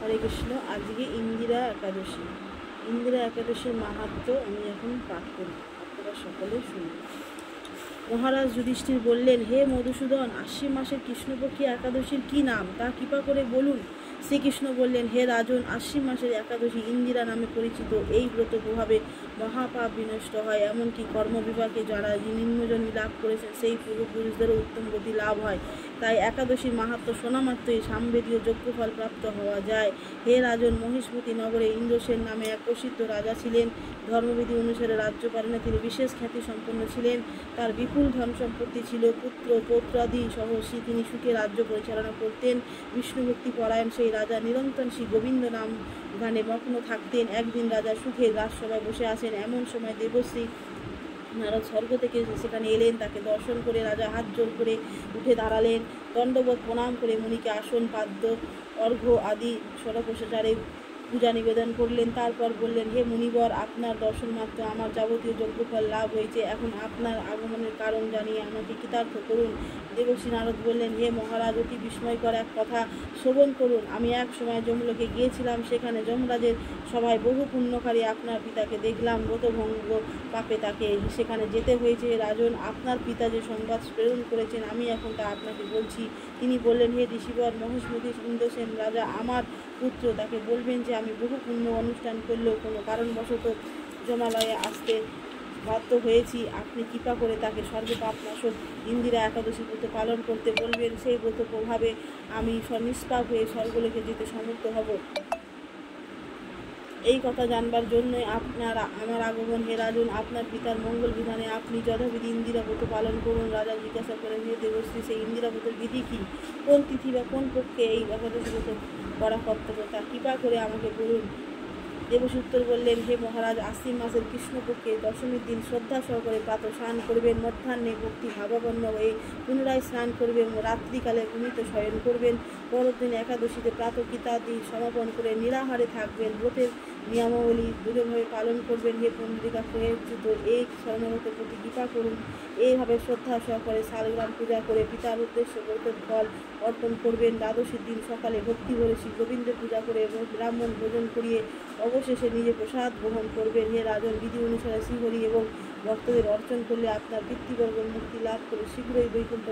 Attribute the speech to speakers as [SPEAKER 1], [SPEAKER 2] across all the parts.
[SPEAKER 1] হরে কৃষ্ণ। আজকে ইন্দিরা একাদশী। ইন্দিরা একাদশীর মাহাত্ম্য আমি এখন পাঠ করি, আপনারা সকলে শুনুন। মহারাজ যুধিষ্ঠির বললেন, হে মধুসূদন, আশ্বিন মাসের কৃষ্ণপক্ষী একাদশীর কি নাম তা কৃপা করে বলুন। শ্রীকৃষ্ণ বললেন, হে রাজন, আশ্বিন মাসের একাদশী ইন্দিরা নামে পরিচিত। এই ব্রত প্রভাবে মহাপাপ বিনষ্ট হয়, এমনকি কর্মবিভাগে যারা নিম্নজন্মী লাভ করেছেন সেই পূর্বপুরুষদেরও উত্তম গতি লাভ হয়। তাই একাদশীর মাহাত্ম্য শোনামাত্রই সামবেদীয় যজ্ঞফল প্রাপ্ত হওয়া যায়। হে রাজন, মহিষ্মতি নগরে ইন্দ্রসেন নামে এক প্রসিদ্ধ রাজা ছিলেন। ধর্মবিধি অনুসারে রাজ্য পালনে তিনি বিশেষ খ্যাতি সম্পন্ন ছিলেন। তার বিপুল ধন সম্পত্তি ছিল, পুত্র পৌত্রাদি সহ তিনি সুখে রাজ্য পরিচালনা করতেন। বিষ্ণুভক্তি পরায়ণ সেই রাজা নিরন্তর শ্রী গোবিন্দ নাম গানে মগ্ন থাকতেন। একদিন রাজা সুখে রাজসভায় বসে আছেন, এমন সময় দেবশ্রী নারদ স্বর্গ থেকে সেখানে এলেন। তাকে দর্শন করে রাজা হাত জোর করে উঠে দাঁড়ালেন, দণ্ডবোধ প্রণাম করে মুনিকে আসন পাদ্য অর্ঘ্য আদি ষোড়শোপচারে পূজা নিবেদন করলেন। তারপর বললেন, হে মুনিবর, আপনার দর্শন মাত্র আমার যাবতীয় যজ্ঞফল লাভ হয়েছে। এখন আপনার আগমনের কারণ জানিয়ে আমাকে কৃতার্থ করুন। দেবশ্রী নারদ বললেন, হে মহারাজ, অতি বিস্ময়কর এক কথা শ্রবণ করুন। আমি এক সময় যমলোকে গিয়েছিলাম, সেখানে যমরাজের সভায় বহু পুণ্যকারী আপনার পিতাকে দেখলাম। ব্রতভঙ্গ পাপে তাকে সেখানে যেতে হয়েছে। রাজন, আপনার পিতা যে সংবাদ প্রেরণ করেছেন আমি এখন তা আপনাকে বলছি। তিনি বললেন, হে ঋষিবর, মহিষ্মতি ইন্দ্রসেন রাজা আমার পুত্র। তাকে বলবেন যে আমি বহু পুণ্য অনুষ্ঠান করলেও কোনো কারণবশত জমালয়ে আসতে বাধ্য হয়েছি। আপনি কৃপা করে তাকে সর্বপাপনাশক ইন্দিরা একাদশী ব্রত পালন করতে বলবেন। সেই ব্রত প্রভাবে আমি নিষ্পাপ হয়ে স্বর্গলোকে যেতে সমর্থ হব। এই কথা জানবার জন্যই আমার আগমন। হে রাজন, আপনার পিতার মঙ্গল বিধানে আপনি যথাবিধি ইন্দিরা ব্রত পালন করুন। রাজা জিজ্ঞাসা করেন, হে দেবশ্রী, সেই ইন্দিরা ব্রতের বিধি কি? কোন তিথি বা কোন পক্ষে এই একাদশী ব্রত করা কর্তব্য তা কৃপা করে আমাকে বলুন। দেবশ্রী উত্তর বললেন, হে মহারাজ, আশ্বিন মাসের কৃষ্ণপক্ষে দশমীর দিন শ্রদ্ধা সহকারে প্রাতঃ স্নান করবেন, মধ্যাহ্নে ভক্তি ভাবাপন্ন হয়ে পুনরায় স্নান করবেন, রাত্রিকালে ভূমিতে শয়ন করবেন। পরের দিন একাদশীতে প্রাতঃকৃতাদি সমাপন করে নিরাহারে থাকবেন। ব্রতের নিয়মাবলী দৃঢ়ভাবে পালন করবেন। হে পুণ্ডিকা প্রয়োজিত এই শরণাগতের প্রতি কৃপা করুন। এইভাবে শ্রদ্ধা সহকারে শালগ্রাম পূজা করে পিতার উদ্দেশ্যে ব্রতের ফল অর্পণ করবেন। দ্বাদশীর দিন সকালে ভক্তি ভরে শ্রী গোবিন্দের পূজা করে ব্রাহ্মণ ভোজন করিয়ে অবশেষে নিজে প্রসাদ গ্রহণ করবেন। হে রাজন, বিধি অনুসারে শ্রীহরি এবং ভক্তদের অর্চন করলে আপনার পিতৃবর্গ মুক্তি লাভ করে শীঘ্রই বৈকুণ্ঠ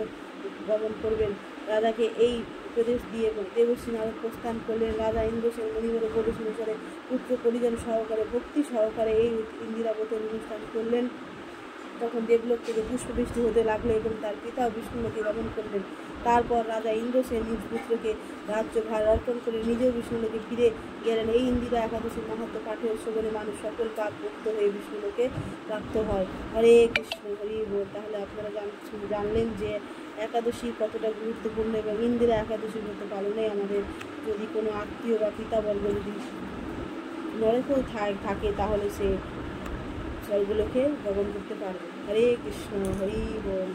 [SPEAKER 1] গমন করবেন। রাজাকে এই উপদেশ দিয়ে দেবশ্রী নারদ প্রস্থান করলেন। রাজা ইন্দ্রসেন মুনিবরের উপদেশ অনুসারে পুত্র পরিজন সহকারে ভক্তি সহকারে এই ইন্দিরা ব্রতের অনুষ্ঠান করলেন। তখন দেবলোক থেকে পুষ্পবৃষ্টি হতে লাগলো এবং তার পিতাও বিষ্ণুলোকে গমন করলেন। তারপর রাজা ইন্দ্রসেন নিজ পুত্রকে রাজ্যভার অর্পণ করে নিজেও বিষ্ণুলোকে ফিরে গেলেন। এই ইন্দিরা একাদশীর মাহাত্ম্য পাঠের শ্রবণে মানুষ সকল পাপ মুক্ত হয়ে বিষ্ণুলোকে প্রাপ্ত হয়। হরে কৃষ্ণ, হরি বল। তাহলে আপনারা জানলেন যে একাদশী কতটা গুরুত্বপূর্ণ এবং ইন্দিরা একাদশীর মতো পালনে আমাদের যদি কোনো আত্মীয় বা পিতাবর্গ যদি নরকেও থাকে তাহলে সে স্বর্গলোকে গমন করতে পারবে। হরে কৃষ্ণ, হরি বল।